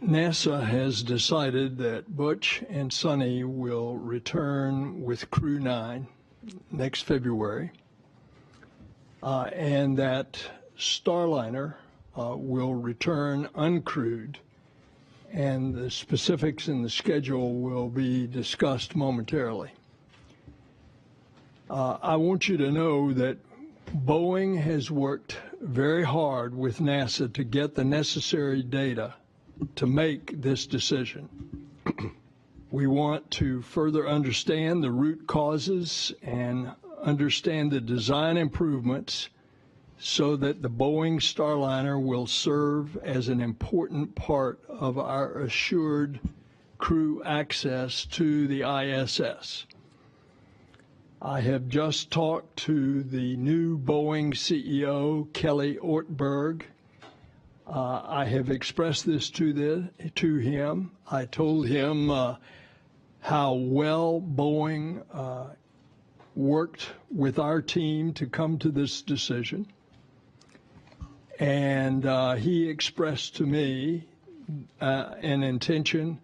NASA has decided that Butch and Sonny will return with Crew 9 next February, and that Starliner will return uncrewed, and the specifics in the schedule will be discussed momentarily. I want you to know that Boeing has worked very hard with NASA to get the necessary data to make this decision. We want to further understand the root causes and understand the design improvements so that the Boeing Starliner will serve as an important part of our assured crew access to the ISS. I have just talked to the new Boeing CEO, Kelly Ortberg. I have expressed this to him. I told him how well Boeing worked with our team to come to this decision. And he expressed to me an intention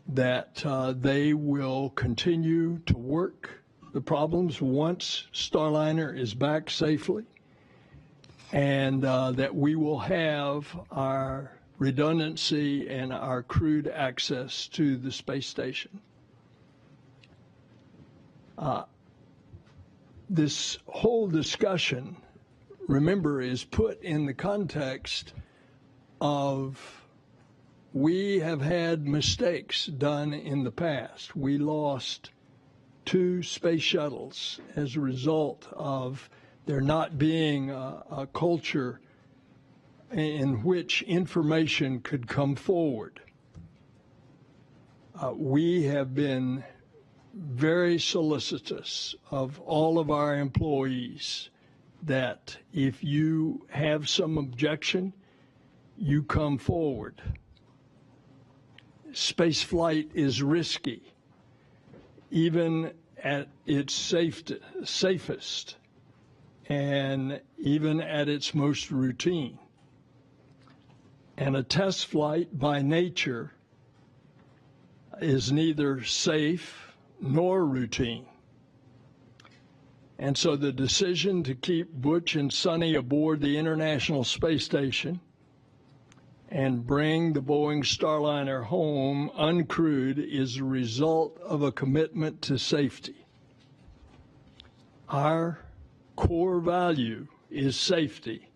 that they will continue to work the problems once Starliner is back safely, and that we will have our redundancy and our crewed access to the space station. This whole discussion, remember, is put in the context of we have had mistakes done in the past. We lost 2 space shuttles as a result of there not being a culture in which information could come forward. We have been very solicitous of all of our employees that if you have some objection, you come forward. Space flight is risky, even at its safest, and even at its most routine. And a test flight by nature is neither safe nor routine. And so the decision to keep Butch and Sonny aboard the International Space Station and bring the Boeing Starliner home uncrewed is a result of a commitment to safety. Our core value is safety,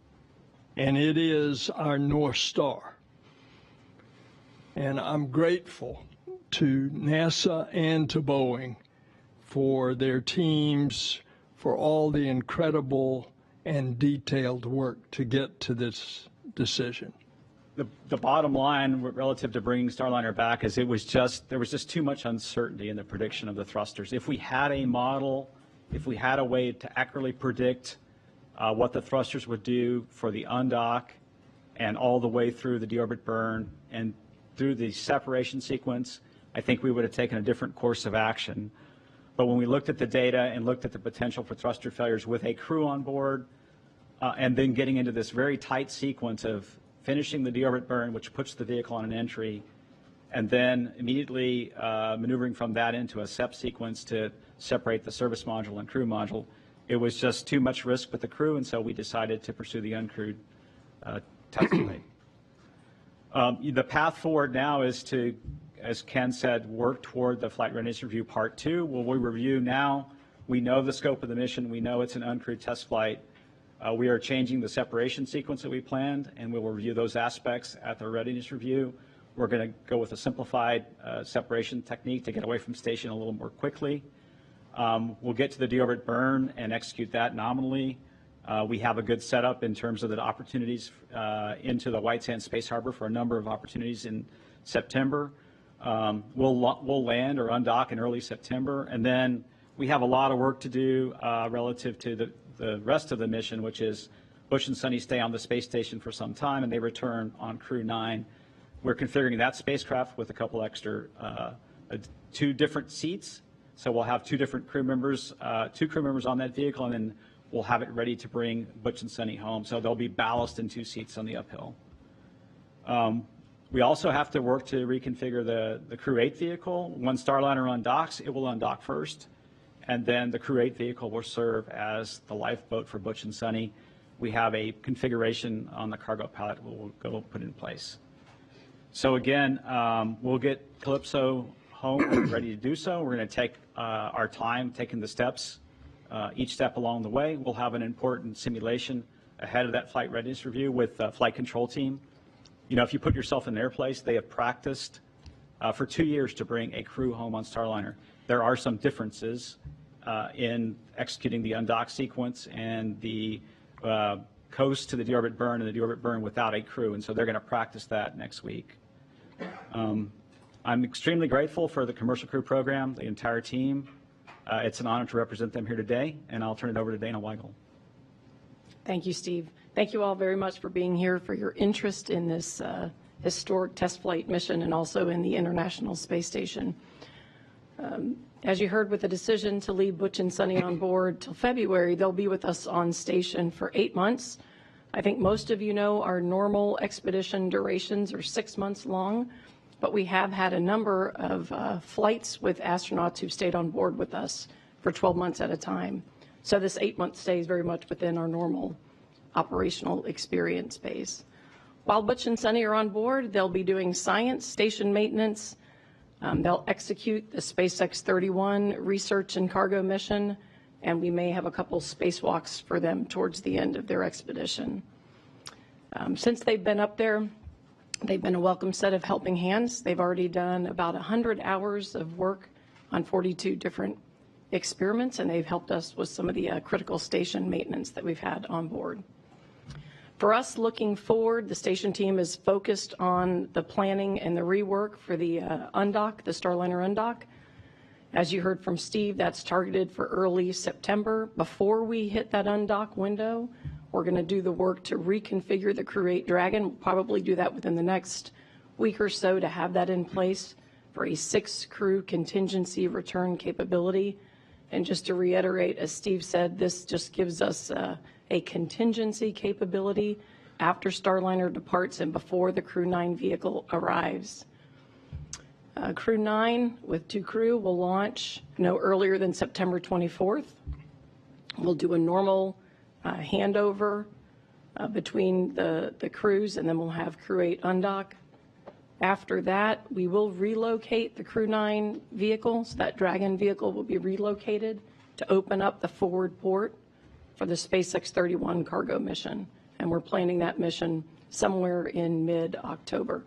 and it is our North Star. And I'm grateful to NASA and to Boeing for their teams, for all the incredible and detailed work to get to this decision. The bottom line relative to bringing Starliner back is there was just too much uncertainty in the prediction of the thrusters. If we had a model, if we had a way to accurately predict what the thrusters would do for the undock and all the way through the deorbit burn and through the separation sequence, I think we would have taken a different course of action. But when we looked at the data and looked at the potential for thruster failures with a crew on board, and then getting into this very tight sequence of finishing the deorbit burn, which puts the vehicle on an entry, and then immediately maneuvering from that into a SEP sequence to separate the service module and crew module, it was just too much risk with the crew, and so we decided to pursue the uncrewed test flight. The path forward now is to, as Ken said, work toward the Flight Readiness Review Part 2. Well, we review now. We know the scope of the mission. We know it's an uncrewed test flight. We are changing the separation sequence that we planned, and we will review those aspects at the readiness review. We're going to go with a simplified separation technique to get away from station a little more quickly. We'll get to the deorbit burn and execute that nominally. We have a good setup in terms of the opportunities into the White Sands Space Harbor for a number of opportunities in September. We'll land or undock in early September, and then we have a lot of work to do relative to the rest of the mission, which is Butch and Sonny stay on the space station for some time, and they return on Crew 9. We're configuring that spacecraft with a couple extra, 2 different seats. So we'll have 2 different crew members, 2 crew members on that vehicle, and then we'll have it ready to bring Butch and Sonny home. So they'll be ballast in 2 seats on the uphill. We also have to work to reconfigure the Crew 8 vehicle. When Starliner undocks, it will undock first, and then the Crew 8 vehicle will serve as the lifeboat for Butch and Sunny. We have a configuration on the cargo pallet we'll go put in place. So again, we'll get Calypso home when we're ready to do so. We're going to take our time taking the steps, each step along the way. We'll have an important simulation ahead of that flight readiness review with the flight control team. You know, if you put yourself in their place, they have practiced for 2 years to bring a crew home on Starliner. There are some differences in executing the undock sequence and the coast to the deorbit burn and the deorbit burn without a crew, and so they're going to practice that next week. I'm extremely grateful for the Commercial Crew Program, the entire team. It's an honor to represent them here today, and I'll turn it over to Dana Weigel. Thank you, Steve. Thank you all very much for being here, for your interest in this historic test flight mission and also in the International Space Station. As you heard, with the decision to leave Butch and Sunny on board till February, they'll be with us on station for 8 months. I think most of you know our normal expedition durations are 6 months long, but we have had a number of flights with astronauts who've stayed on board with us for 12 months at a time. So this 8-month stay is very much within our normal operational experience base. While Butch and Sunny are on board, they'll be doing science, station maintenance. They'll execute the SpaceX 31 research and cargo mission, and we may have a couple spacewalks for them towards the end of their expedition. Since they've been up there, they've been a welcome set of helping hands. They've already done about 100 hours of work on 42 different experiments, and they've helped us with some of the critical station maintenance that we've had on board. For us, looking forward, the station team is focused on the planning and the rework for the undock, the Starliner undock. As you heard from Steve, that's targeted for early September. Before we hit that undock window, we're going to do the work to reconfigure the Crew 8 Dragon. We'll probably do that within the next week or so to have that in place for a 6-crew contingency return capability. And just to reiterate, as Steve said, this just gives us a contingency capability after Starliner departs and before the Crew 9 vehicle arrives. Crew 9 with 2 crew will launch no earlier than September 24th. We'll do a normal handover between the crews, and then we'll have Crew 8 undock. After that, we will relocate the Crew 9 vehicle, so that Dragon vehicle will be relocated to open up the forward port for the SpaceX 31 cargo mission, and we're planning that mission somewhere in mid-October.